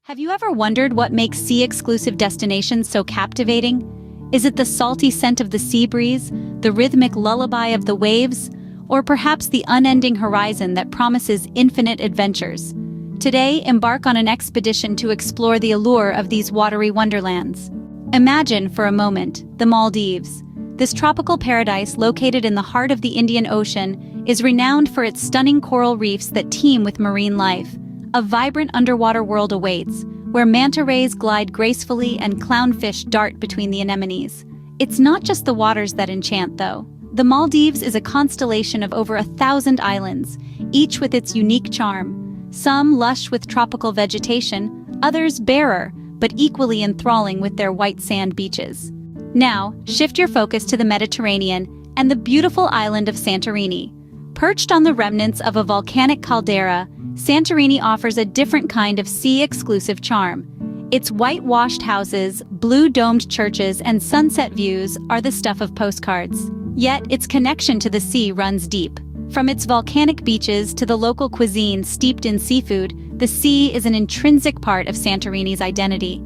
Have you ever wondered what makes sea-exclusive destinations so captivating? Is it the salty scent of the sea breeze, the rhythmic lullaby of the waves, or perhaps the unending horizon that promises infinite adventures? Today, embark on an expedition to explore the allure of these watery wonderlands. Imagine, for a moment, the Maldives. This tropical paradise located in the heart of the Indian Ocean is renowned for its stunning coral reefs that teem with marine life. A vibrant underwater world awaits, where manta rays glide gracefully and clownfish dart between the anemones. It's not just the waters that enchant, though. The Maldives is a constellation of over 1,000 islands, each with its unique charm. Some lush with tropical vegetation, others barer, but equally enthralling with their white sand beaches. Now, shift your focus to the Mediterranean and the beautiful island of Santorini. Perched on the remnants of a volcanic caldera, Santorini offers a different kind of sea-exclusive charm. Its whitewashed houses, blue-domed churches, and sunset views are the stuff of postcards. Yet, its connection to the sea runs deep. From its volcanic beaches to the local cuisine steeped in seafood, the sea is an intrinsic part of Santorini's identity.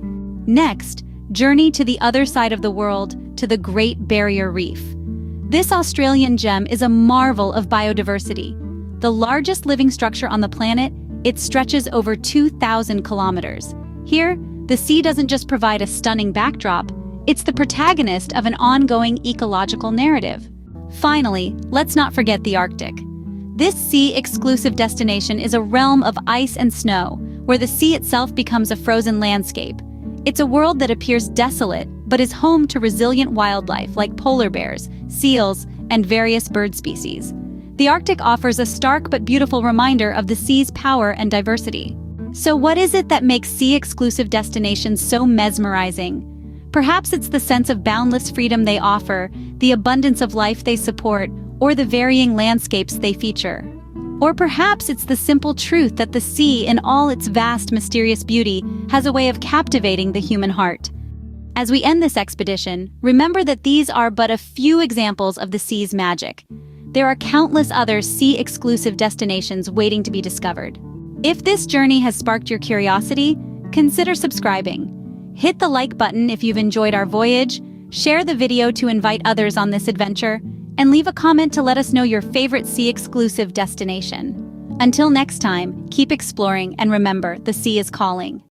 Next, journey to the other side of the world, to the Great Barrier Reef. This Australian gem is a marvel of biodiversity. The largest living structure on the planet, it stretches over 2,000 kilometers. Here, the sea doesn't just provide a stunning backdrop, it's the protagonist of an ongoing ecological narrative. Finally, let's not forget the Arctic. This sea-exclusive destination is a realm of ice and snow, where the sea itself becomes a frozen landscape. It's a world that appears desolate, but is home to resilient wildlife like polar bears, seals, and various bird species. The Arctic offers a stark but beautiful reminder of the sea's power and diversity. So what is it that makes sea-exclusive destinations so mesmerizing? Perhaps it's the sense of boundless freedom they offer, the abundance of life they support, or the varying landscapes they feature. Or perhaps it's the simple truth that the sea, in all its vast, mysterious beauty, has a way of captivating the human heart. As we end this expedition, remember that these are but a few examples of the sea's magic. There are countless other sea-exclusive destinations waiting to be discovered. If this journey has sparked your curiosity, consider subscribing. Hit the like button if you've enjoyed our voyage, share the video to invite others on this adventure, and leave a comment to let us know your favorite sea-exclusive destination. Until next time, keep exploring and remember, the sea is calling.